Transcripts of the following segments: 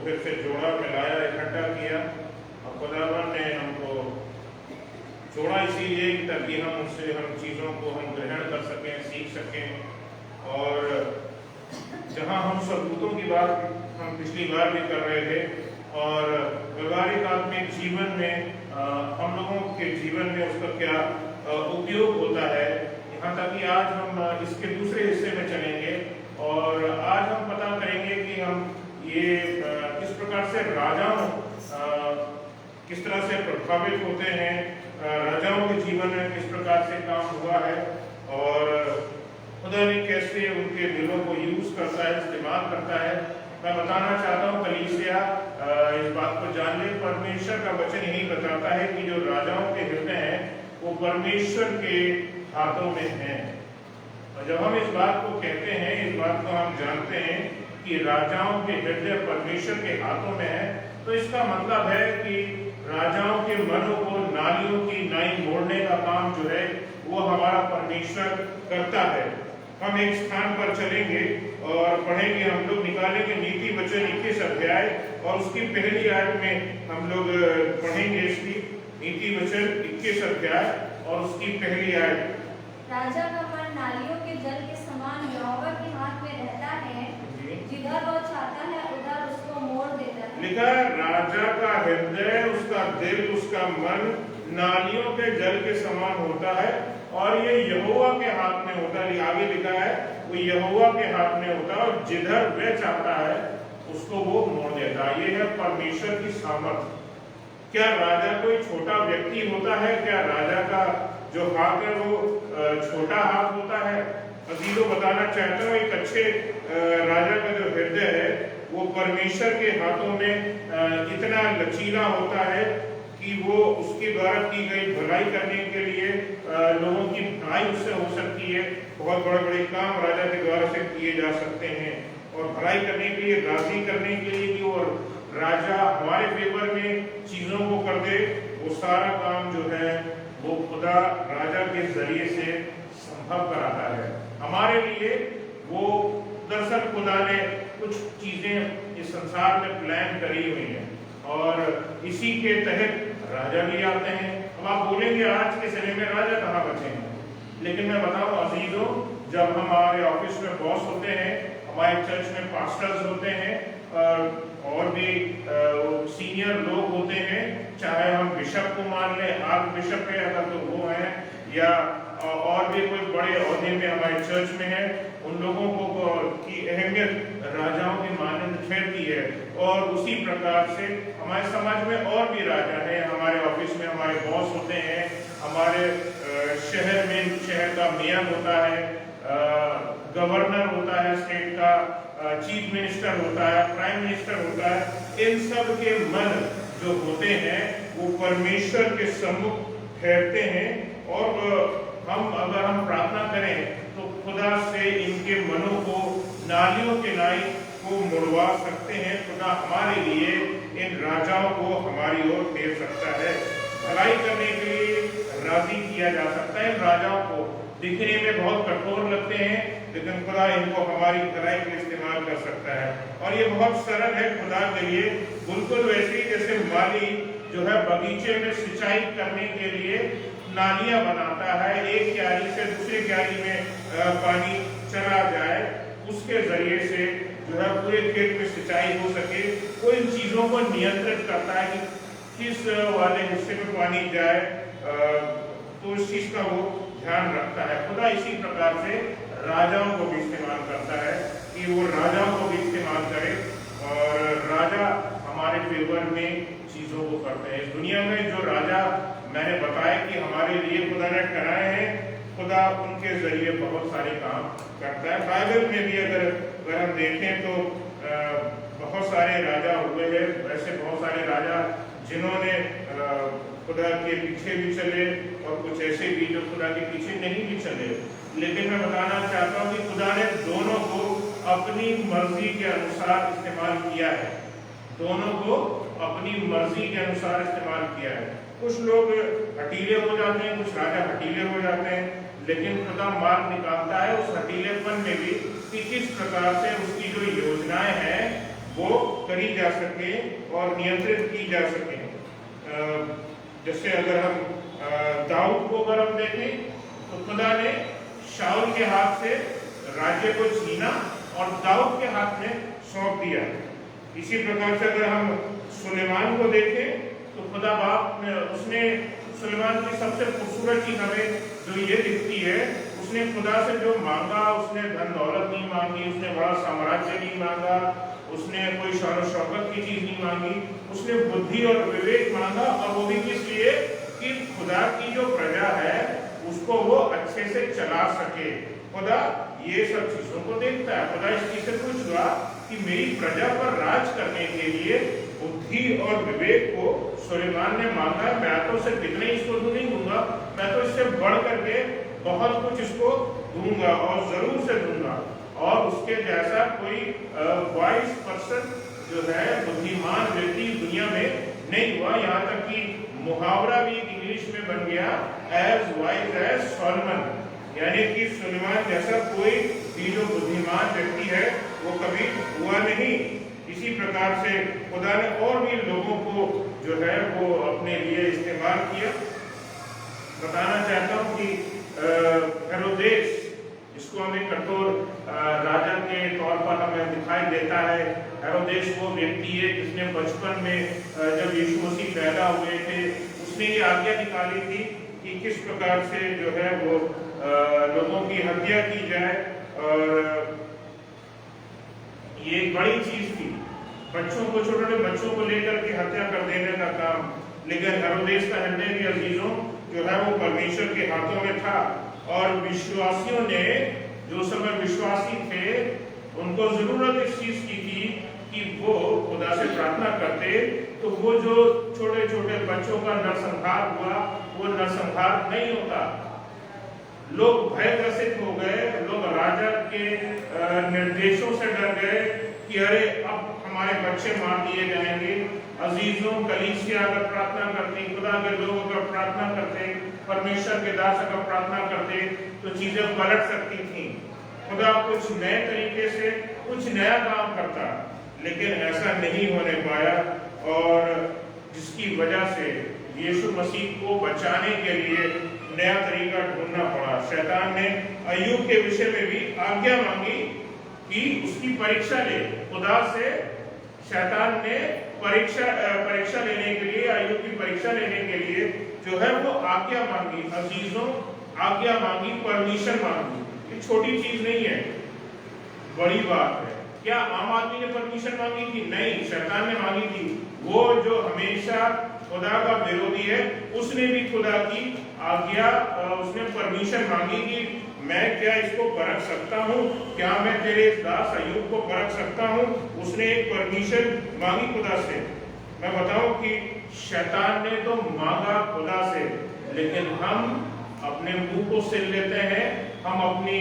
फिर से जोड़ा, मिलाया, इकट्ठा किया। और खुदावन ने हमको जोड़ा इसीलिए ताकि हम उससे हम चीज़ों को हम ग्रहण कर सकें, सीख सकें। और जहाँ हम सबूतों की बात हम पिछली बार भी कर रहे थे, और व्यवहारिक आत्मिक जीवन में हम लोगों के जीवन में उसका क्या उपयोग होता है, यहाँ तक कि आज हम इसके दूसरे हिस्से में चलेंगे और आज हम पता करेंगे कि हम ये किस प्रकार से राजाओं किस तरह से प्रभावित होते हैं, राजाओं के जीवन में किस प्रकार से काम हुआ है और खुदा ने कैसे उनके दिलों को यूज करता है, इस्तेमाल करता है। मैं बताना चाहता हूँ कलीसिया इस बात को जान ले, परमेश्वर का वचन यही बताता है कि जो राजाओं के हृदय हैं वो परमेश्वर के हाथों में हैं। और जब हम इस बात को कहते हैं, इस बात को हम जानते हैं कि राजाओं के हृदय परमेश्वर के हाथों में है, तो इसका मतलब है कि राजाओं के मनों को नालियों की नाई मोड़ने का काम जो है वो हमारा परमेश्वर करता है। हम एक स्थान पर चलेंगे और पढ़ेंगे, हम लोग निकालेंगे नीति वचन 21 अध्याय और उसकी पहली आयत में हम लोग पढ़ेंगे इसकी नीति वचन 21 अध्याय और उसकी पहली आयत। राजा का मन नालियों के जल के समान यहोवा के हाथ में रहता है, जिधर वो चाहता है उधर उसको मोड़ देता है। लिखा है राजा का हृदय, उसका दिल, उसका मन नालियों के जल के समान होता है और ये यहोवा के हाथ में होता है। आगे लिखा है वो यहोवा के हाथ में होता है और जिधर वह चाहता है उसको वो मोड़ देता है। ये है परमेश्वर की सामर्थ। क्या राजा कोई छोटा व्यक्ति होता है? क्या राजा का जो हाथ है वो छोटा हाथ होता है? अजीजों बताना चाहता हूँ, एक अच्छे राजा का जो हृदय है वो परमेश्वर के हाथों में इतना लचीला होता है कि वो उसके द्वारा की गई भलाई करने के लिए लोगों की भलाई उससे हो सकती है। बहुत बड़े बड़े काम राजा के द्वारा से किए जा सकते हैं और भलाई करने के लिए, राजी करने के लिए कि और राजा हमारे फेवर में चीजों को कर दे, वो सारा काम जो है वो खुदा राजा के जरिए से संभव कराता है हमारे लिए। वो दरअसल खुदा ने कुछ चीजें इस संसार में प्लान करी हुई हैं और इसी के तहत राजा भी आते हैं। अब आप बोलेंगे आज के समय में राजा कहाँ बचे हैं, लेकिन मैं बताऊं अजीजों, जब हमारे ऑफिस में बॉस होते हैं, हमारे चर्च में पास्टर्स होते हैं और भी सीनियर लोग होते हैं, चाहे हम बिशप को मान लें, आर्क बिशप है अगर तो वो है, या और भी कोई बड़े ओहदे में हमारे चर्च में है, उन लोगों को की अहमियत राजाओं की मान्यता ठहरती है। और उसी प्रकार से हमारे समाज में और भी राजा हैं, हमारे ऑफिस में हमारे बॉस होते हैं, हमारे शहर में शहर का मेयर होता है, गवर्नर होता है स्टेट का, चीफ मिनिस्टर होता है, प्राइम मिनिस्टर होता है। इन सब के मन जो होते हैं वो परमेश्वर के सम्मुख ठहरते हैं और अगर हम प्रार्थना करें तो खुदा से इनके मनों को नालियों के नाई को मुड़वा सकते हैं। खुदा हमारे लिए इन राजाओं को हमारी ओर फेर सकता है, भलाई करने के लिए राजी किया जा सकता है। इन राजाओं को दिखने में बहुत कठोर लगते हैं, लेकिन खुदा इनको हमारी भलाई के इस्तेमाल कर सकता है और ये बहुत सरल है खुदा के लिए। बिल्कुल वैसे ही जैसे माली जो है बगीचे में सिंचाई करने के लिए नालियां बनाता है, एक क्यारी से दूसरी क्यारी में पानी चला जाए, उसके जरिए से जो है पूरे खेत में सिंचाई हो सके। वो इन चीजों को नियंत्रित करता है कि किस वाले हिस्से में पानी जाए, तो इस चीज का वो ध्यान रखता है। खुदा इसी प्रकार से राजाओं को भी इस्तेमाल करता है कि वो राजाओं को भी इस्तेमाल करे और राजा हमारे फेवर में चीजों को करते हैं। इस दुनिया में जो राजा मैंने बताया कि हमारे लिए खुदा ने कराए हैं, खुदा उनके जरिए बहुत सारे काम करता है। बाइबल में भी अगर हम देखें तो बहुत सारे राजा हुए हैं, वैसे बहुत सारे राजा जिन्होंने खुदा के पीछे भी चले और कुछ ऐसे भी जो खुदा के पीछे नहीं भी चले। लेकिन मैं बताना चाहता हूँ कि खुदा ने दोनों को अपनी मर्जी के अनुसार इस्तेमाल किया है, दोनों को अपनी मर्जी के अनुसार इस्तेमाल किया है। कुछ लोग हटीले हो जाते हैं, कुछ राजा हटीले हो जाते हैं, लेकिन खुदा मार्ग निकालता है उस हटीलेपन में भी कि किस प्रकार से उसकी जो योजनाएं हैं वो करी जा सके और नियंत्रित की जा सके। जैसे अगर हम दाऊद को अगर हम देखें तो खुदा ने शाऊल के हाथ से राज्य को छीना और दाऊद के हाथ में सौंप दिया। इसी प्रकार से अगर हम सुलेमान को देखें तो खुदा बाप ने उसने सुलेमान की सबसे खूबसूरत चीज हमें जो ये दिखती है, उसने खुदा से जो मांगा, उसने धन दौलत नहीं मांगी, उसने बड़ा साम्राज्य नहीं मांगा, उसने कोई शान शौकत की चीज नहीं मांगी, उसने बुद्धि और विवेक मांगा। और वो भी किस लिए कि खुदा की जो प्रजा है उसको वो अच्छे से चला सके। खुदा ये सब चीजों को देखता है। खुदा इस चीज से पूछा कि मेरी प्रजा पर राज करने के लिए बुद्धि और विवेक को सुलेमान ने मांगा है। मैं तो सिर्फ इतना ही इसको नहीं दूंगा, मैं तो इससे बढ़ करके बहुत कुछ इसको दूंगा और जरूर से दूंगा। और उसके जैसा कोई 22% जो है बुद्धिमान व्यक्ति दुनिया में नहीं हुआ। यहाँ तक कि मुहावरा भी इंग्लिश में बन गया एज वाइज एज सॉलोमन, यानी कि सुलेमान जैसा कोई भी जो बुद्धिमान व्यक्ति है वो कभी हुआ नहीं। इसी प्रकार से खुदा ने और भी लोगों को जो है वो अपने लिए इस्तेमाल किया। बताना चाहता हूँ कि हेरोदेस, इसको हमें कठोर राजा के तौर पर हमें दिखाई देता है। हेरोदेस वो व्यक्ति है जिसने बचपन में जब यीशु मसीह पैदा हुए थे उसने ये आज्ञा निकाली थी कि किस प्रकार से जो है वो लोगों की हत्या की जाए। और ये एक बड़ी चीज थी, बच्चों को, छोटे छोटे बच्चों को लेकर के हत्या कर देने का काम। लेकिन हेरोदेस का हृदय भी अजीजों जो है वो परमेश्वर के हाथों में था। और विश्वासियों ने, जो समय विश्वासी थे, उनको जरूरत इस चीज की थी कि वो खुदा से प्रार्थना करते तो वो जो छोटे छोटे बच्चों का नरसंहार हुआ वो नरसंहार नहीं होता। लोग भयग्रसित हो गए, लोग राजा के निर्देशों से डर गए कि अरे अब हमारे बच्चे मार दिए जाएंगे। अजीजों, कलीसिया अगर प्रार्थना करती, खुदा के लोग अगर प्रार्थना करते, परमेश्वर के दास अगर प्रार्थना करते तो चीजें पलट सकती थी। खुदा कुछ नए तरीके से कुछ नया काम करता, लेकिन ऐसा नहीं होने पाया। और जिसकी वजह से यीशु मसीह को बचाने के लिए नया तरीका ढूंढना पड़ा। शैतान ने अय्यूब के विषय में भी आज्ञा मांगी कि उसकी परीक्षा ले। खुदा से शैतान ने परीक्षा लेने के लिए, अय्यूब की परीक्षा लेने के लिए जो है वो आज्ञा मांगी। अजीजों, आज्ञा मांगी, परमिशन मांगी। ये छोटी चीज नहीं है, बड़ी बात है। क्या आम आदमी ने परमिशन मांगी थी? नहीं, शैतान ने मांगी थी। वो जो हमेशा खुदा का विरोधी है उसने भी खुदा की आज्ञा, उसने परमिशन मांगी कि मैं क्या इसको परख सकता हूँ, क्या मैं तेरे दास अय्यूब को परख सकता हूँ। उसने एक परमिशन मांगी खुदा से। मैं बताऊं कि शैतान ने तो मांगा खुदा से, लेकिन हम अपने मुंह को सिल लेते हैं, हम अपनी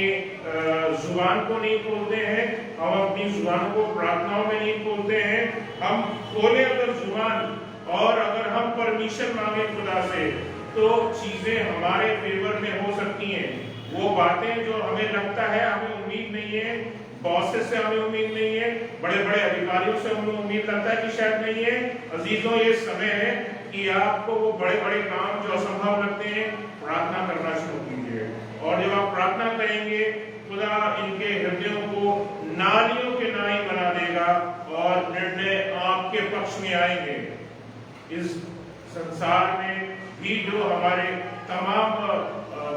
जुबान को नहीं खोलते हैं, हम अपनी जुबान को प्रार्थनाओं में नहीं खोलते हैं। हम खोले अगर जुबान और अगर हम परमिशन मांगे खुदा से तो चीजें हमारे फेवर में हो सकती हैं। वो बातें जो हमें लगता है, हमें उम्मीद नहीं है, बॉसेस से हमें उम्मीद नहीं है, बड़े बड़े अधिकारियों से हमें उम्मीद लगता है कि शायद नहीं है। अजीजों, ये समय है कि आपको वो बड़े बड़े काम जो असंभव लगते हैं प्रार्थना करना शुरू कीजिए। और जब आप प्रार्थना करेंगे खुदा इनके हृदयों को नालियों के नाई बना देगा और निर्णय आपके पक्ष में आएंगे। इस संसार में भी जो हमारे तमाम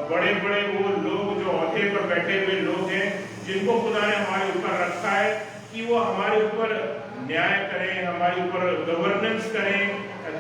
बड़े बड़े वो लोग जो औहदे पर बैठे हुए लोग हैं, जिनको खुदा ने हमारे ऊपर रखा है कि वो हमारे ऊपर न्याय करें, हमारे ऊपर गवर्नेंस करें,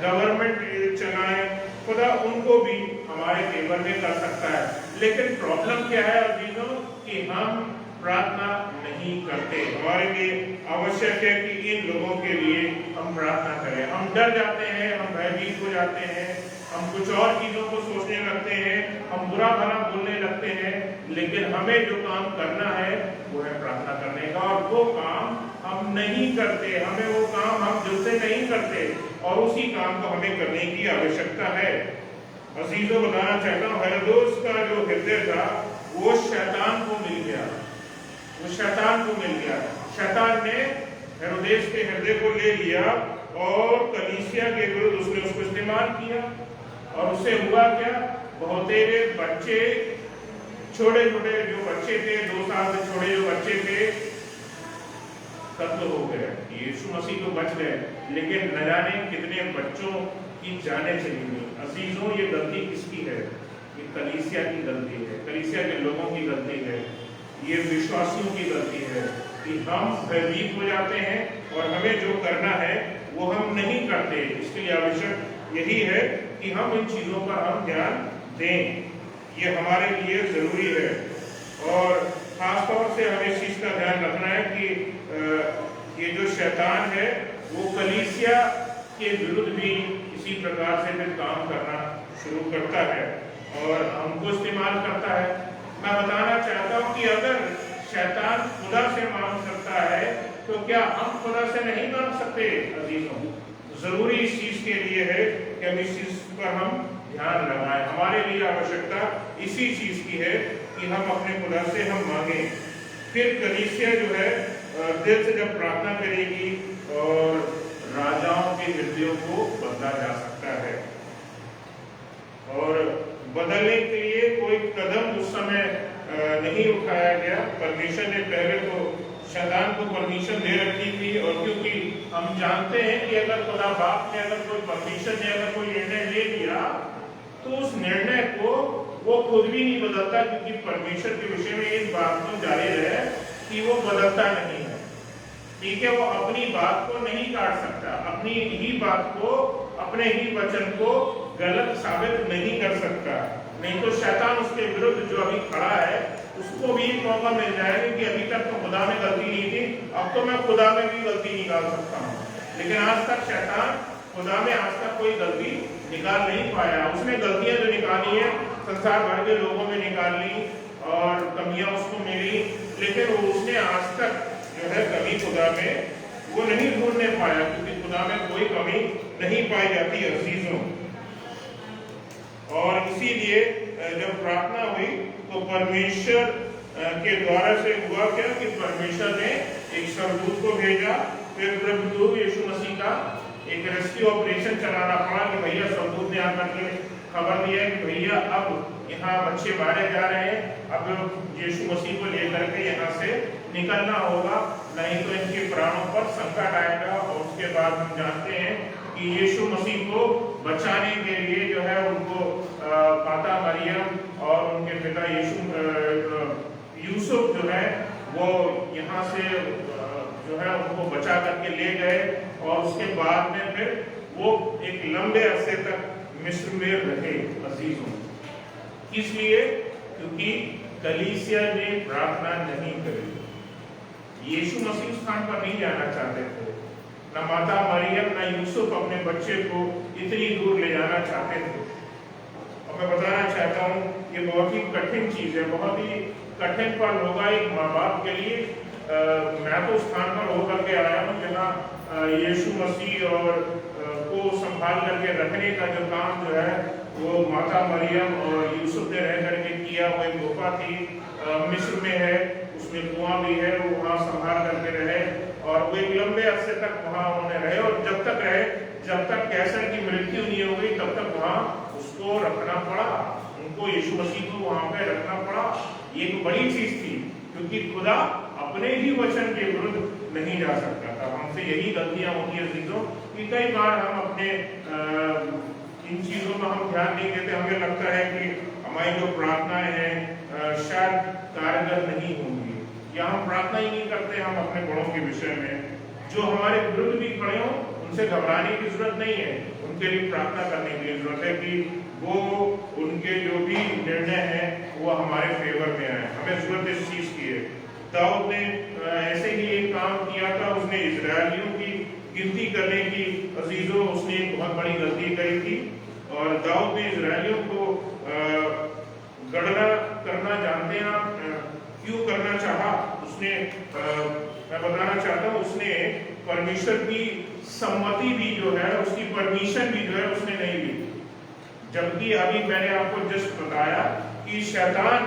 गवर्नमेंट चलाएं, खुदा उनको भी हमारे फेवर में कर सकता है। लेकिन प्रॉब्लम क्या है अजीजों कि हम प्रार्थना नहीं करते। हमारे लिए आवश्यक है कि इन लोगों के लिए हम प्रार्थना करें। हम डर जाते हैं, हम भयभीत हो जाते हैं, हम कुछ और चीजों को सोचने लगते हैं, हम बुरा भला बोलने लगते हैं। लेकिन हमें जो काम करना है वो है प्रार्थना करने का, और वो काम हम नहीं करते। हमें वो काम हम दिल से नहीं करते, और उसी काम को हमें करने की आवश्यकता है। अजीजों, बताना चाहता हूँ हेरोदेस का जो हृदय था वो शैतान को मिल गया, वो शैतान को मिल गया। शैतान ने हेरोदेस के हृदय को ले लिया और कलीसिया के विरुद्ध उसने उसको इस्तेमाल किया। और उससे हुआ क्या, बहुतेरे बच्चे, छोटे छोटे जो बच्चे थे, 2 साल से छोटे जो बच्चे थे, कत्ल हो गए। यीशु मसीह तो बच गए, लेकिन न जाने कितने बच्चों की जानें चली गई। अजीजों, ये गलती किसकी है? ये कलीसिया की गलती है, कलीसिया के लोगों की गलती है, ये विश्वासियों की गलती है कि हम भयभीत हो जाते हैं और हमें जो करना है वो हम नहीं करते। इसके लिए आवश्यक यही है कि हम इन चीज़ों पर हम ध्यान दें, ये हमारे लिए ज़रूरी है। और खास तौर से हमें इस चीज़ का ध्यान रखना है कि ये जो शैतान है वो कलीसिया के विरुद्ध भी इसी प्रकार से फिर काम करना शुरू करता है और हमको इस्तेमाल करता है। मैं बताना चाहता हूँ कि अगर शैतान खुदा से मांग सकता है तो क्या हम खुदा से नहीं मांग सकते? अजीजों, जरूरी इस चीज के लिए है कि हम इस चीज पर हम ध्यान लगाएं। हमारे लिए आवश्यकता इसी चीज की है कि हम अपने खुदा से हम मांगे। फिर कलीसिया जो है दिल से जब प्रार्थना करेगी और राजाओं के हृदयों को बदला जा सकता है। और बदलने के लिए कोई कदम उस समय नहीं उठाया गया। परमेश्वर ने पहले तो शैतान को परमिशन दे रखी थी, और क्योंकि हम जानते हैं कि अगर खुदा बाप ने अगर कोई परमेश्वर ने अगर कोई निर्णय ले लिया तो उस निर्णय को वो खुद भी नहीं बदलता, क्योंकि परमेश्वर के विषय में इस बात को जाहिर है कि वो बदलता नहीं है। ठीक है, वो अपनी बात को नहीं काट सकता, अपनी ही बात को, अपने ही वचन को गलत साबित नहीं कर सकता। नहीं तो शैतान उसके विरुद्ध जो अभी खड़ा है उसको भी एक मौका मिल जाएगा कि अभी तक तो खुदा में गलती नहीं थी, अब तो मैं खुदा में भी गलती निकाल सकता हूँ। लेकिन आज तक शैतान खुदा में आज तक कोई गलती निकाल नहीं पाया। उसने गलतियां जो निकाली है संसार भर के लोगों में निकाल ली और कमियां उसको मिली, लेकिन उसने आज तक जो है कमी खुदा में वो नहीं ढूंढने पाया, क्योंकि खुदा में कोई कमी नहीं पाई जाती अजीजों। और इसीलिए जब प्रार्थना हुई तो परमेश्वर के द्वारा से हुआ क्या कि परमेश्वर ने एक स्वर्गदूत को भेजा। फिर प्रभु यीशु मसीह का एक रेस्क्यू ऑपरेशन चलाना पड़ा कि भैया स्वर्गदूत ने आकर के खबर दिया कि भैया अब यहाँ बच्चे मारे जा रहे हैं, अब यीशु मसीह को लेकर के यहाँ से निकलना होगा, नहीं तो इनके प्राणों पर संकट आएगा। और उसके बाद हम जानते हैं कि यीशु मसीह को बचाने के लिए जो है उनको माता मरियम और उनके पिता यूसुफ जो है वो यहाँ से जो है उनको बचा करके ले गए। और उसके बाद में फिर वो एक लंबे अरसे तक मिस्र में रहे अजीजों। इसलिए क्योंकि कलीसिया ने प्रार्थना नहीं करी। यीशु मसीह स्थान पर नहीं जाना चाहते थे, न माता मरियम न यूसुफ अपने बच्चे को इतनी दूर ले जाना चाहते थे। और मैं बताना चाहता हूँ ये बहुत ही कठिन चीज है, बहुत ही कठिन पल होगा एक माँ बाप के लिए। मैं तो स्थान पर होकर के आया हूँ जहाँ यीशु मसीह और को संभाल करके रखने का जो काम जो है वो माता मरियम और यूसुफ ने रह करके किया। वो एक गुफा थी मिस्र में है, उसमें कुआं भी है, वो वहाँ संभाल करके रहे और वो एक लंबे अरसे तक वहाँ उन्होंने रहे। और जब तक रहे, जब तक कैसर की मृत्यु नहीं हो गई तब तक वहाँ उसको रखना पड़ा, उनको यीशु मसीह को वहाँ पे रखना पड़ा। ये एक बड़ी चीज थी, क्योंकि खुदा अपने ही वचन के विरुद्ध नहीं जा सकता था। हमसे यही गलतियां होती है चीजों कि कई बार हम अपने इन चीजों में हम ध्यान नहीं देते। हमें लगता है कि हमारी जो प्रार्थनाएं हैं शायद कारगर नहीं होंगी, या हम प्रार्थना ही नहीं करते हम अपने बड़ों के विषय में। जो हमारे विरुद्ध भी खड़े हों उनसे घबराने की जरूरत नहीं है, उनके लिए प्रार्थना करने की जरूरत है कि वो उनके जो भी निर्णय हैं वो हमारे फेवर में आए। हमें जरूरत इस चीज की है। दाऊद ने ऐसे ही एक काम किया था, उसने इजरायलियों की गिनती करने की अजीजों उसने एक बहुत बड़ी गलती करी थी। और दाऊद ने इजरायलियों को गणना करना जानते हैं आप क्यों करना चाहा? उसने मैं बताना चाहता हूँ उसने परमेश्वर की सम्मति भी जो है, उसकी परमिशन भी जो है उसने नहीं ली। जबकि अभी मैंने आपको जस्ट बताया कि शैतान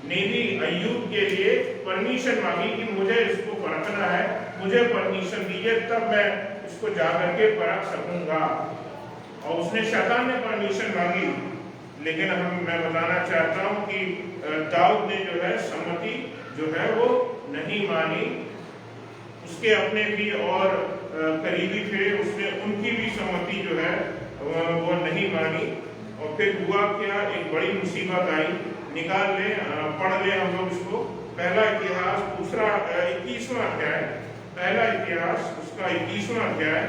ने भी अय्यूब के लिए परमिशन मांगी कि मुझे इसको परखना है, मुझे परमिशन दीजिए, तब मैं इसको जाकर के परख सकूंगा। और उसने शैतान ने परमिशन मांगी, लेकिन मैं बताना चाहता हूं कि दाऊद ने जो है सम्मति जो है वो नहीं मानी। उसके अपने भी और करीबी थे, उसने उनकी भी सम्मति जो है वो नहीं मानी। और फिर हुआ क्या, एक बड़ी मुसीबत आई। निकाल ले, पढ़ ले हम लोग इसको। पहला इतिहास दूसरा 21वां अध्याय, पहला इतिहास उसका 21वां अध्याय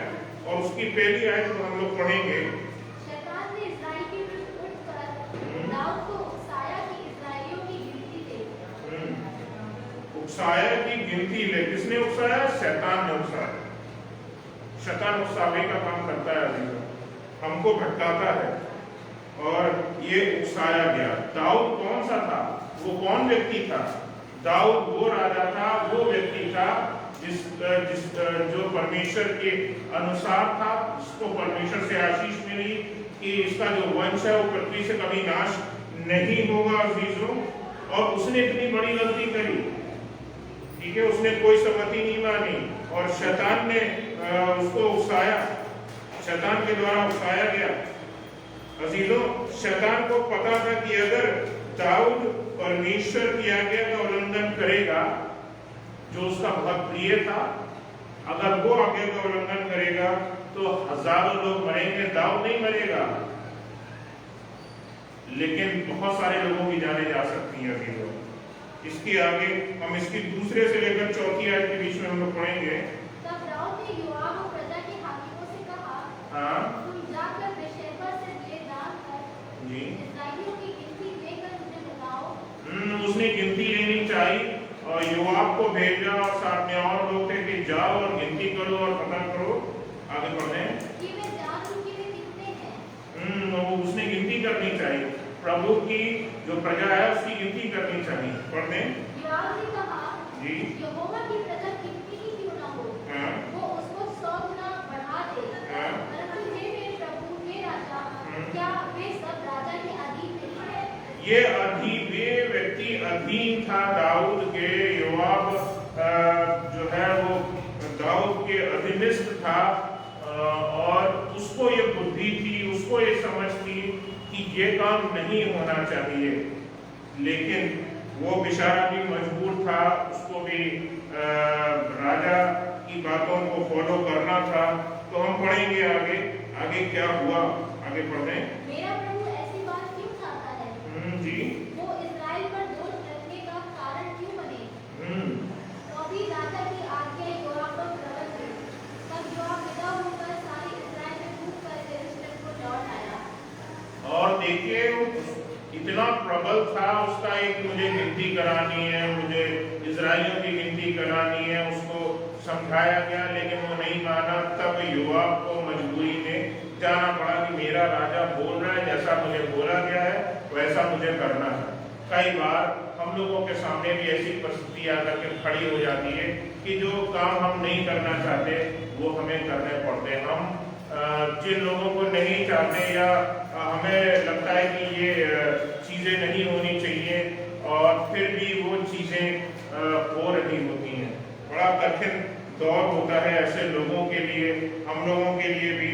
और उसकी पहली आयत को हम लोग पढ़ेंगे। शैतान ने इस्राएल के विरुद्ध उठकर दाऊद को उकसाया कि इस्राएलियों की गिनती ले। उकसाया की गिनती ले। किसने उकसाया? शैतान ने उकसाया। शैतान उकसावे का काम करता है, हमको भटकाता है, और ये उकसाया गया। दाऊद कौन सा था? वो कौन व्यक्ति था? दाऊद वो राजा था, वो व्यक्ति था जो परमेश्वर के अनुसार था, जिसको परमेश्वर से आशीष मिली कि इसका जो वंश है वो पृथ्वी से कभी नाश नहीं होगा अजीजों। और उसने इतनी बड़ी गलती करी, ठीक है, उसने कोई सम्मति नहीं मानी और शैतान ने उसको उकसाया, शैतान के द्वारा उकसाया गया। अजीजों, शैतान को पता था कि अगर दाऊद परमेश्वर की आज्ञा का उल्लंघन करेगा, जो उसका बहुत प्रिय था, अगर वो आज्ञा का उल्लंघन करेगा तो हजारों लोग मरेंगे, दाऊद नहीं मरेगा, लेकिन बहुत सारे लोगों की जानें जा सकती हैं अजीजों। इसके आगे हम इसकी दूसरे से लेकर चौथी आयत के बीच में हम लोग पढ़ेंगे। तब दाऊद ने योआब और प्रजा के हाकिमों से कहा, हाँ तुम जाकर बेशेबा से ले जाकर जी, इस्राएलियों की गिनती लेकर मुझे बताओ। उसने गिनती लेनी चाहिए और योआब को भेजा और साथ में और लोग थे कि जाओ और गिनती करो और पता करो। आगे बढ़े कि मैं जान लूं कि वे कितने हैं। उसने गिनती करनी चाहिए, प्रभु की जो प्रजा है उसकी गिनती करनी चाहिए। पढ़ने योआब ने कहा, जी, यहोवा की प्रजा कितनी ही क्यों न हो, हाँ, वो उसको 100 गुना बढ़ा दे। हाँ, परंतु हे मेरे प्रभु, हे राजा, क्या वे सब राजा के अधीन नहीं हैं? ये व्यक्ति अधीन था दाऊद के। योआब जो है वो दाऊद के अधीनस्थ था, और उसको ये बुद्धि थी, उसको ये समझ थी कि ये काम नहीं होना चाहिए, लेकिन वो बेचारा भी मजबूर था, उसको भी राजा की बातों को फॉलो करना था। तो हम पढ़ेंगे आगे, आगे क्या हुआ, आगे पढ़ें। मेरा प्रभु ऐसी बात क्यों चाहता है? जी, वो इस्राएल पर दोष रखने का कारण क्यों बने? तो भी राजा की आज्ञा योआब पर प्रबल हुई। तब योआब विदा होकर सारी इस्राएल में कूदकर यरूशलेम को लौट आया। और देखिए इतना प्रबल था उसका, एक मुझे गिनती करानी है, मुझे इजराइलियों की गिनती करानी है, उसको समझाया गया लेकिन वो नहीं माना। तब योआब को मजबूरी में जाना पड़ा कि मेरा राजा बोल रहा है, जैसा मुझे बोला गया है वैसा मुझे करना है। कई बार हम लोगों के सामने भी ऐसी परिस्थिति आकर के खड़ी हो जाती है कि जो काम हम नहीं करना चाहते वो हमें करने पड़ते हैं। हम जिन लोगों को नहीं चाहते या हमें लगता है कि ये चीज़ें नहीं होनी चाहिए, और फिर भी वो चीज़ें हो रही होती हैं। बड़ा कठिन दौर होता है ऐसे लोगों के लिए, हम लोगों के लिए भी।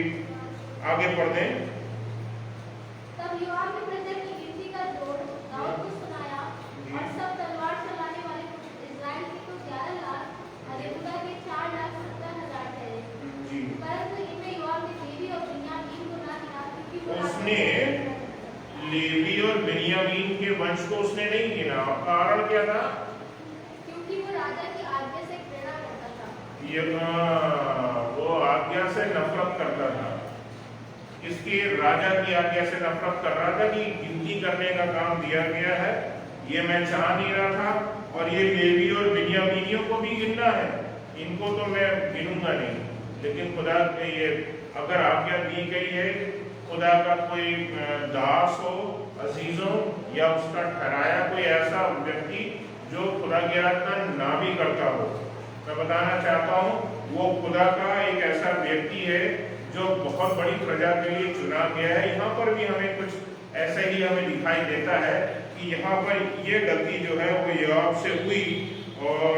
आगे पढ़ते हैं। तब योआब ने प्रजा की गिनती का जोड़ दाऊद को सुनाया, और सब तलवार चलाने वाले इस्राएल के तो 11 लाख और यहूदा के 4,70,000 ठहरे। जी, परंतु इनमें योआब ने लेवी और बिन्यामीन को ना गिना, क्योंकि वो उसने लेवी और बिन्यामीन के वंश को उसने नहीं गिना। कारण क्या था? क्योंकि वो राजा की आज्ञा से घृणा करता था। ये वो आज्ञा से नफरत करता था। इसकी राजा की आज्ञा से नफरत कर रहा था कि गिनती करने का काम दिया गया है, ये मैं चाह नहीं रहा था, और ये लेवी और बिन्यामीनियों को भी गिनना है, इनको तो मैं गिनूंगा नहीं। लेकिन खुदा के ये अगर आज्ञा दी गई है, खुदा का कोई दास हो अजीजों, या उसका ठहराया कोई ऐसा व्यक्ति जो खुदा की आज्ञा ना भी करता हो, मैं बताना चाहता हूँ वो खुदा का एक ऐसा व्यक्ति है जो बहुत बड़ी प्रजा के लिए चुना गया है। यहाँ पर भी हमें कुछ ऐसे ही हमें दिखाई देता है कि कि यहाँ पर ये गलती जो है वो याकूब से हुई और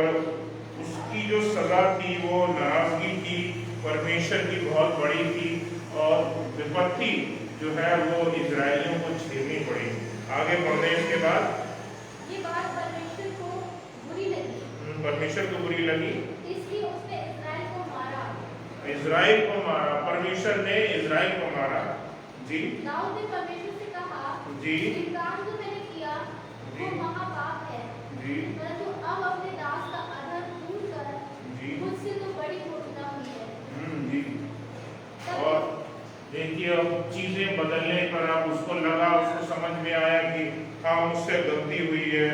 उसकी जो सजा थी वो नाराजगी थी, परमेश्वर की बहुत बड़ी थी और विपत्ति जो है वो इजरायलियों को झेलनी पड़ी। आगे बढ़ने इसके बाद ये बात परमेश्वर को बुरी लगी, परमेश्वर को बुरी लगी, इसलिए उसने इस्राएल को मारा। इजराइल को मारा, परमेश्वर ने इजराइल को मारा। जी दाऊद ने परमेश्वर से कहा, जी ये काम जो मैंने किया वो महापाप है, जी परंतु अब अपने दास का अधर्म दूर कर, जी मुझसे तो बड़ी घोषणा हुई है। जी। और देखिए अब चीजें बदलने पर अब उसको लगा, उसको समझ में आया कि हाँ मुझसे गलती हुई है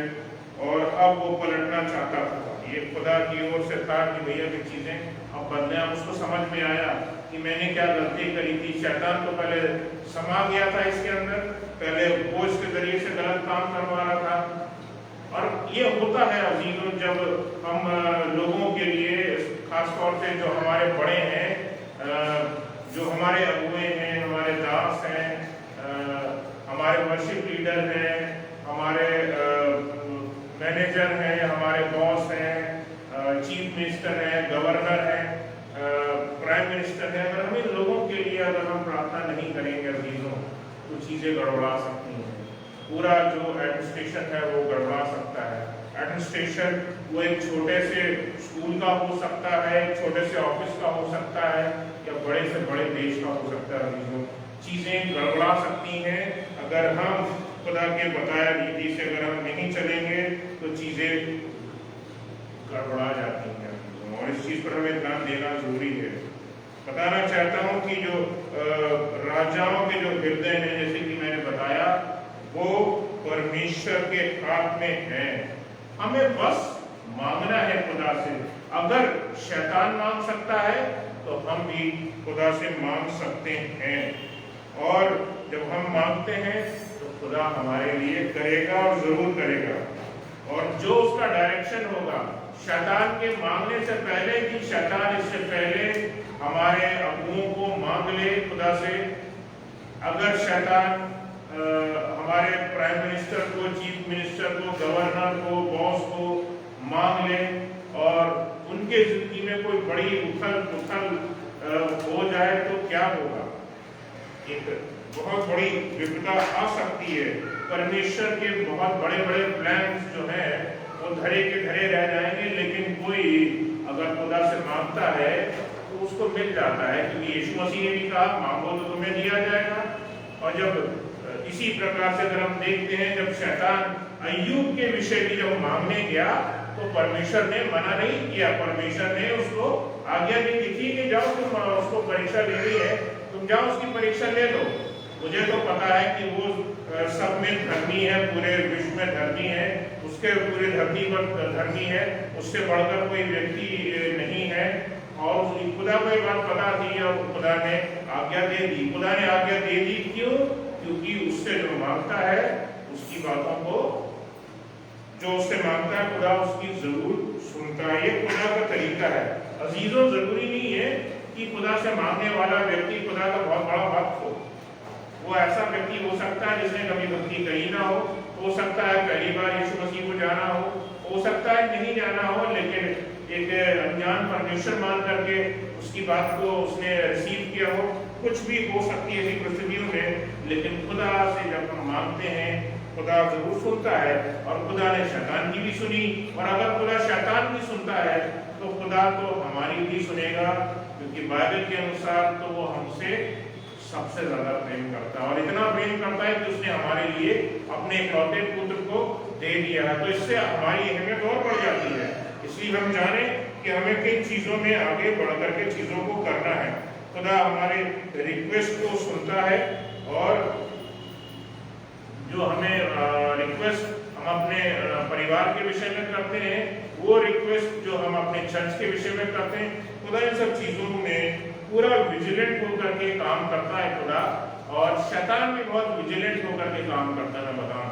और अब वो पलटना चाहता था। ये खुदा की ओर से था कि भैया की चीजें अब बदले। अब उसको समझ में आया कि मैंने क्या गलती करी थी। शैतान तो पहले समा गया था इसके अंदर, पहले वो इसके जरिए से गलत काम करवा रहा था। और ये होता है अजीजों, जब हम लोगों के लिए खासतौर से जो हमारे बड़े हैं, जो हमारे अगुए हैं, हमारे दास हैं, हमारे वर्शिप लीडर हैं, हमारे मैनेजर हैं, हमारे बॉस हैं, चीफ मिनिस्टर हैं, गवर्नर हैं, प्राइम मिनिस्टर हैं, अगर हम इन लोगों के लिए अगर हम प्रार्थना नहीं करेंगे अजीजों तो चीज़ें गड़बड़ा सकती हैं। पूरा जो एडमिनिस्ट्रेशन है वो गड़बड़ा सकता है। एडमिनिस्ट्रेशन वो एक छोटे से स्कूल का हो सकता है, एक छोटे से ऑफिस का हो सकता है, या बड़े से बड़े देश का हो सकता है। अजीजों चीज़ें गड़बड़ा सकती हैं अगर हम खुदा के बताया रीति से अगर हम नहीं चलेंगे तो चीज़ें गड़बड़ा जाती हैं और इस चीज़ पर हमें ध्यान देना जरूरी है। बताना चाहता हूँ कि जो राजाओं के जो हृदय हैं, जैसे कि मैंने बताया, वो परमेश्वर के हाथ में है। हमें बस मांगना है खुदा से। अगर शैतान मांग सकता है तो हम भी खुदा से मांग सकते हैं, और जब हम मांगते हैं तो खुदा हमारे लिए करेगा और जरूर करेगा। और जो उसका डायरेक्शन होगा, शैतान के मांगने से पहले कि शैतान इससे पहले हमारे अगुओं को मांग ले खुदा से। अगर शैतान हमारे प्राइम मिनिस्टर को, चीफ मिनिस्टर को, गवर्नर को, बॉस को मांग ले और उनके जिंदगी में कोई बड़ी उथल हो जाए तो क्या होगा? एक बहुत बड़ी विपदा आ सकती है। परमेश्वर के बहुत बड़े बड़े प्लान्स जो हैं वो धरे के धरे रह जाएंगे, लेकिन कोई अगर खुदा से मांगता है तो उसको मिल जाता है, क्योंकि यीशु मसीह ने भी कहा मांगो तो तुम्हें दिया जाएगा। और जब इसी प्रकार से अगर हम देखते हैं, जब शैतान अय्यूब के विषय भी जब मांगने गया तो परमेश्वर ने मना नहीं किया। परमेश्वर ने उसको आज्ञा दी थी कि जाओ तुम उसको परीक्षा लेनी है, तुम जाओ उसकी परीक्षा ले लो। मुझे तो पता है कि वो सब में धर्मी है, पूरे विश्व में धर्मी है, उसके पूरे धरती पर धर्मी है, उससे बढ़कर कोई व्यक्ति नहीं है। और खुदा को ये बात पता थी और खुदा ने आज्ञा दे दी। खुदा ने आज्ञा दे दी क्यों? क्योंकि उससे जो मांगता है उसकी बातों को, जो उससे मांगता है खुदा उसकी जरूर सुनता है। ये खुदा का तरीका है। अजीजों, जरूरी नहीं है कि खुदा से मांगने वाला व्यक्ति खुदा का बहुत बड़ा भक्त हो। वो ऐसा व्यक्ति हो सकता है जिसने कभी भक्ति कही ना हो सकता है पहली बार यीशु मसीह को जाना हो सकता है नहीं जाना हो, लेकिन एक अनजान परमेश्वर मान करके उसकी बात को उसने रिसीव किया हो। कुछ भी हो सकती है ऐसी परिस्थितियों में, लेकिन खुदा से जब हम मांगते हैं खुदा जरूर सुनता है। और खुदा ने शैतान की भी सुनी, और अगर खुदा शैतान की सुनता है तो खुदा तो हमारी भी सुनेगा, क्योंकि बाइबल के अनुसार तो वो हमसे सबसे ज्यादा प्रेम करता है, और इतना प्रेम करता है कि उसने हमारे लिए अपने इकलौते पुत्र को दे दिया है। तो इससे हमारी अहमियत और बढ़ जाती है। इसलिए हम जाने कि हमें किन चीजों में आगे बढ़ करके चीजों को करना है। खुदा हमारे रिक्वेस्ट को सुनता है, और जो हमें रिक्वेस्ट हम अपने परिवार के विषय में करते हैं, वो रिक्वेस्ट जो हम अपने चर्च के विषय में करते हैं, खुदा इन सब चीजों में पूरा विजिलेंट होकर के काम करता है खुदा। और शैतान भी बहुत विजिलेंट होकर के काम करता है। मैं बताऊं,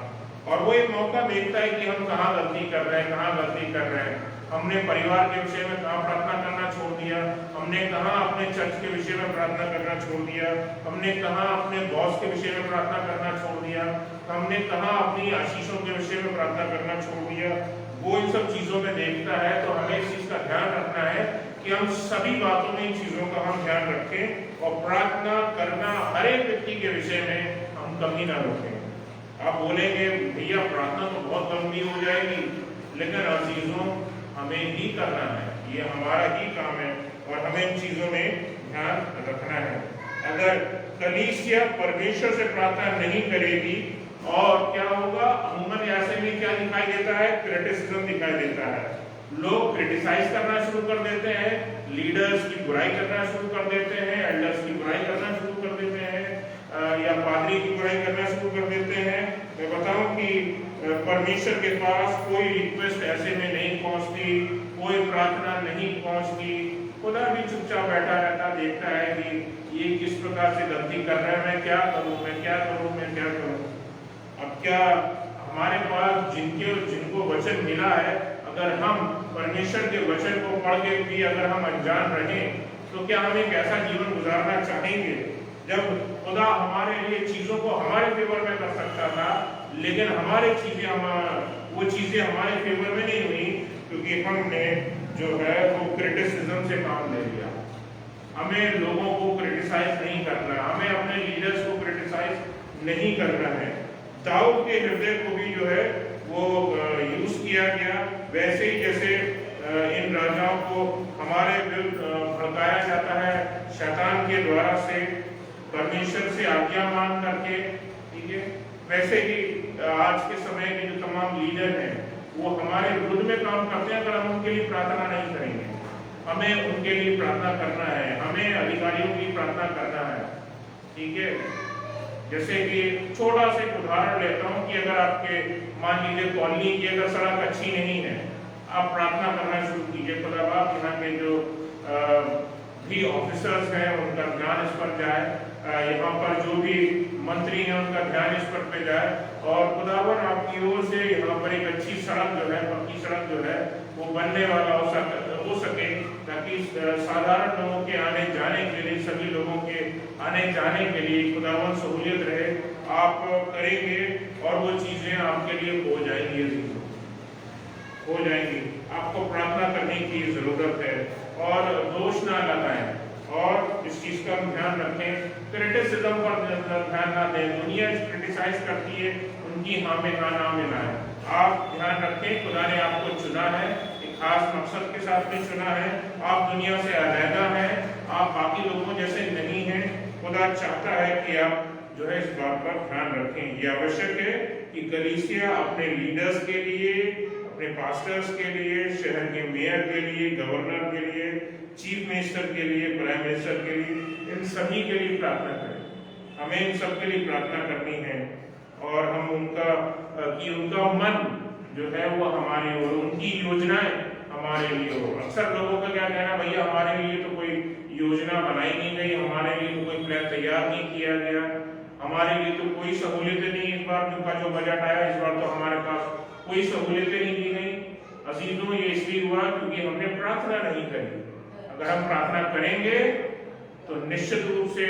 और वो एक मौका देखता है कि हम कहाँ गलती कर रहे हैं, कहाँ गलती कर रहे हैं। हमने परिवार के विषय में कहाँ प्रार्थना करना छोड़ दिया, हमने कहाँ अपने चर्च के विषय में प्रार्थना करना छोड़ दिया, हमने कहाँ अपने बॉस के विषय में प्रार्थना करना छोड़ दिया, हमने कहाँ अपनी आशीषों के विषय में प्रार्थना करना छोड़ दिया। वो इन सब चीजों में देखता है, तो हमें इस चीज का ध्यान रखना है कि हम सभी बातों में इन चीजों का हम ध्यान रखें और प्रार्थना करना हर एक व्यक्ति के विषय में हम कमी ना रखें। आप बोलेंगे भैया प्रार्थना तो बहुत लंबी हो जाएगी, लेकिन अजीजों हमें ही करना है, ये हमारा ही काम है और हमें इन चीजों में ध्यान रखना है। अगर कलीसिया परमेश्वर से प्रार्थना नहीं करेगी और क्या होगा, अमूमन ऐसे में क्या दिखाई देता है, क्रिटिसिज्म दिखाई देता है। लोग क्रिटिसाइज करना शुरू कर देते हैं, लीडर्स की बुराई करना शुरू कर देते हैं, एल्डर्स की बुराई करना शुरू कर देते हैं, या पादरी की बुराई करना शुरू कर देते हैं। मैं बताऊं कि परमेश्वर के पास कोई रिक्वेस्ट ऐसे में नहीं पहुंचती, कोई प्रार्थना नहीं पहुंचती। खुदा भी चुपचाप बैठा रहता, देखता है कि ये किस प्रकार से गलती कर रहा है, मैं क्या करूं, मैं क्या करूं, मैं क्या करूं। अब क्या हमारे पास जिनको वचन मिला है, अगर हम परमेश्वर के वचन को पढ़ के भी अगर हम अनजान रहें, तो क्या हम एक ऐसा जीवन गुजारना चाहेंगे जब खुदा हमारे लिए चीजों को हमारे फेवर में कर सकता था, लेकिन वो चीजें हमारे फेवर में नहीं हुई, क्योंकि हमने जो है वो क्रिटिसिज्म से काम ले लिया। हमें लोगों को क्रिटिसाइज नहीं करना, हमें अपने लीडर्स को क्रिटिसाइज नहीं करना है। दाऊद के हृदय को भी जो है वो यूज किया गया, वैसे ही जैसे इन राजाओं को हमारे विरुद्ध भड़काया जाता है शैतान के द्वारा से, परमेश्वर से आज्ञा मांग करके, ठीक है, वैसे ही आज के समय के जो तमाम लीडर हैं वो हमारे विरुद्ध में काम करते हैं। अगर हम उनके लिए प्रार्थना नहीं करेंगे, हमें उनके लिए प्रार्थना करना है, हमें अधिकारियों की प्रार्थना करना है, ठीक है। जैसे कि छोटा सा एक उदाहरण लेता हूँ कि अगर आपके मान लीजिए कॉलोनी की अगर सड़क अच्छी नहीं है, आप प्रार्थना करना शुरू कीजिए, खुदा बाप यहाँ के जो भी ऑफिसर्स हैं उनका ध्यान इस पर जाए, यहाँ पर जो भी मंत्री हैं उनका ध्यान इस पर पे जाए, और खुदावन आपकी ओर से यहाँ पर एक अच्छी सड़क जो है, पक्की सड़क जो है वो बनने वाला हो सके, ताकि साधारण लोगों के आने जाने के लिए, सभी लोगों के आने जाने के लिए खुदावन सहूलियत रहे। आप करेंगे और वो चीजें आपके लिए हो जाएंगी, हो जाएंगी। आपको प्रार्थना करने की जरूरत है और दोष ना लगाएं और इस चीज का ध्यान रखें, क्रिटिसिज्म पर ध्यान ना दें। दुनिया क्रिटिसाइज करती है, उनकी हाँ में हाँ ना मिलाएं। आप ध्यान रखें, खुदा ने आपको चुना है, एक खास मकसद के साथ में चुना है, आप दुनिया से अलग हैं, आप बाकी लोगों जैसे नहीं हैं। खुदा चाहता है कि आप जो है इस बात पर ध्यान रखें। ये आवश्यक है कि कलीसिया अपने लीडर्स के लिए, अपने पास्टर्स के लिए, शहर के मेयर के लिए, गवर्नर के लिए, चीफ मिनिस्टर के लिए, प्राइम मिनिस्टर के लिए, इन सभी के लिए प्रार्थना करें। हमें इन सब के लिए प्रार्थना करनी है और हम उनका मन जो है वो हमारे और उनकी योजनाएं हमारे लिए हो। अक्सर लोगों का क्या कहना, भैया हमारे लिए तो कोई योजना बनाई नहीं गई, हमारे लिए तो कोई प्लान तैयार नहीं किया गया, हमारे लिए तो कोई सहूलियतें नहीं, इस बार का जो बजट आया इस बार तो हमारे पास कोई सहूलियतें नहीं दी गई। अजीजों, ये इसलिए हुआ क्योंकि हमने प्रार्थना नहीं करी। अगर हम प्रार्थना करेंगे तो निश्चित रूप से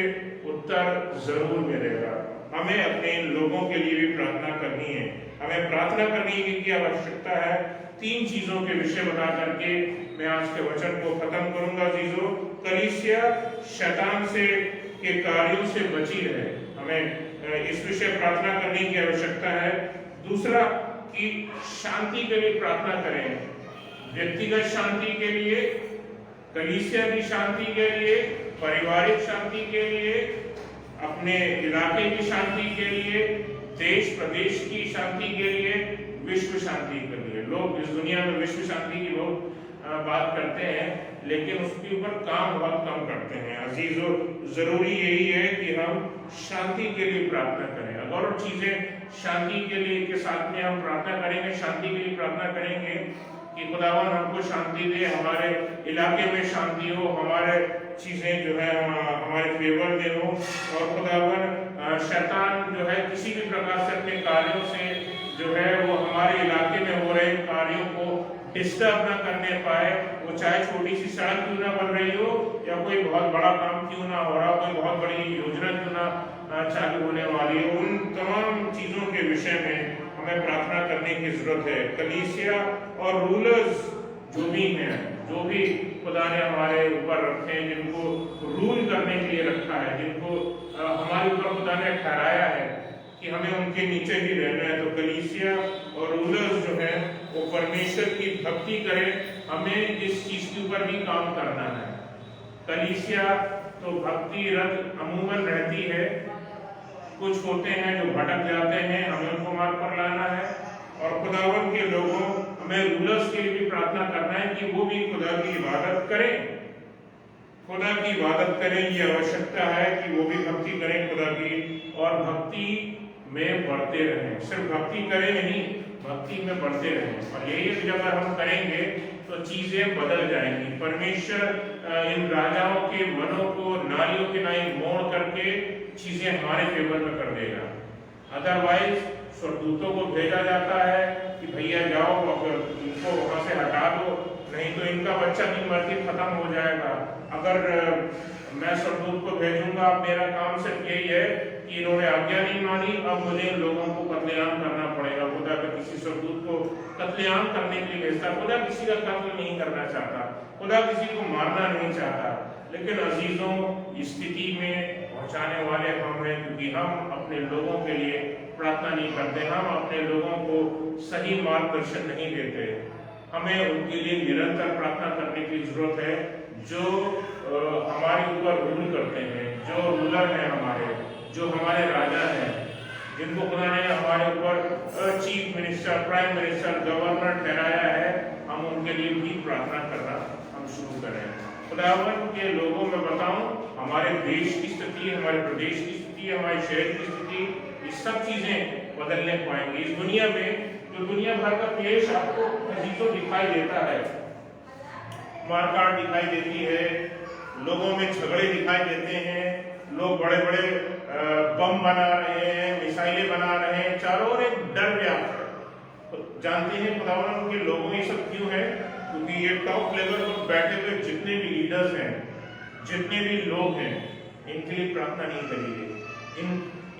उत्तर जरूर मिलेगा। हमें अपने लोगों के लिए भी प्रार्थना करनी है। हमें प्रार्थना करने की आवश्यकता है। 3 चीजों के विषय बता करके मैं आज के वचन को खत्म करूंगा। अजीजों, कलीसिया शैतान से के कार्यों से बची रहे, हमें इस विषय प्रार्थना करने की आवश्यकता है। दूसरा कि शांति के लिए प्रार्थना करें, व्यक्तिगत शांति के लिए, कलीसिया की शांति के लिए, पारिवारिक शांति के लिए, अपने इलाके की शांति के लिए, देश प्रदेश की शांति के लिए, विश्व शांति के लिए। लोग इस दुनिया में विश्व शांति की बहुत बात करते हैं, लेकिन उसके ऊपर काम बहुत कम करते हैं। अजीजों, जरूरी यही है कि हम शांति के लिए प्रार्थना करें। अगर चीजें शांति के लिए के साथ में हम प्रार्थना करेंगे, शांति के लिए प्रार्थना करेंगे कि खुदावन हमको शांति दे, हमारे इलाके में शांति हो, हमारे चीजें जो है हमारे फेवर में हो, और खुदावन शैतान जो है किसी भी प्रकार से अपने कार्यों से जो है वो हमारे इलाके में हो रहे कार्यों को डिस्टर्ब ना करने पाए, वो चाहे छोटी सी सड़क क्यों ना बन रही हो या कोई बहुत बड़ा काम क्यों ना हो रहा हो, कोई बहुत बड़ी योजना क्यों ना चालू होने वाली है, उन तमाम चीजों के विषय में हमें प्रार्थना करने की जरूरत है। कलीसिया और रूलर्स जो भी हैं, जो भी खुदा ने हमारे ऊपर रखे हैं, जिनको रूल करने के लिए रखा है, जिनको हमारे ऊपर खुदा ने ठहराया है कि हमें उनके नीचे ही रहना है, तो कलीसिया और रूलर्स जो है वो परमेश्वर की भक्ति करें, हमें इस चीज के ऊपर भी काम करना है। कलीसिया तो भक्ति रत अमूमन रहती है, कुछ होते हैं जो भटक जाते हैं, हमें उनको मार्ग पर लाना है, और खुदावन के लोगों हमें रूलर्स के लिए भी प्रार्थना करना है कि वो भी खुदा की इबादत करें, खुदा की इबादत करें। ये आवश्यकता है कि वो भी भक्ति करें खुदा की, और भक्ति में बढ़ते रहें। सिर्फ भक्ति करें नहीं, भक्ति में बढ़ते रहें, और यही जब हम करेंगे तो चीजें बदल जाएंगी। परमेश्वर इन राजाओं के मनों को नालियों के नाई मोड़ करके चीजें हमारे फेवर में कर देगा। अदरवाइज स्वर्गदूतों को भेजा जाता है कि भैया जाओ और इनको वहां से हटा दो, नहीं तो इनका बच्चा भी मर के खत्म हो जाएगा। अगर मैं स्वर्गदूत को भेजूंगा, मेरा काम सिर्फ यही है कि इन्होंने आज्ञा नहीं मानी, अब मुझे इन लोगों को कत्लेआम करना पड़ेगा। खुदा का किसी स्वर्गदूत को कत्लेआम करने के लिए भेजता, खुदा किसी का कत्ल नहीं करना चाहता, खुदा किसी को मारना नहीं चाहता। लेकिन अजीजों, स्थिति में पहुंचाने वाले हम हैं, क्योंकि हम अपने लोगों के लिए प्रार्थना नहीं करते, हम अपने लोगों को सही मार्गदर्शन नहीं देते। हमें उनके लिए निरंतर प्रार्थना करने की जरूरत है, जो हमारे ऊपर रूल करते हैं, जो रूलर हैं हमारे, जो हमारे राजा हैं, जिनको खुदा ने हमारे ऊपर chief minister, prime minister, governor ठहराया है, हम उनके लिए भी प्रार्थना करना हम शुरू करें। खुदावन के लोगों में बताऊं, हमारे देश की स्थिति, हमारे प्रदेश की स्थिति, हमारे शहर की स्थिति, ये सब चीजें बदलने पाएंगी। इस दुनिया में जो दुनिया भर का क्लेश आपको अजीजों दिखाई देता है, मारकाट दिखाई देती है, लोगों में झगड़े दिखाई देते हैं, लोग बड़े बड़े बम बना रहे हैं, मिसाइलें बना रहे हैं, चारों ओर एक डर व्याप्त है। तो जानते हैं खुदावन के लोगों ये सब क्यों है? क्योंकि ये टॉप लेवल पर बैठे हुए जितने भी लीडर्स हैं, जितने भी लोग हैं, इनके लिए प्रार्थना नहीं करिए,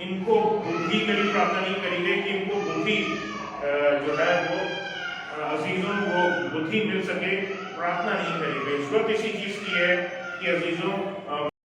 इनको बुद्धि के लिए प्रार्थना नहीं करिए कि इनको बुद्धि जो है वो अजीजों को बुद्धि मिल सके, प्रार्थना नहीं करिए। जरूरत इसी चीज की है कि अजीजों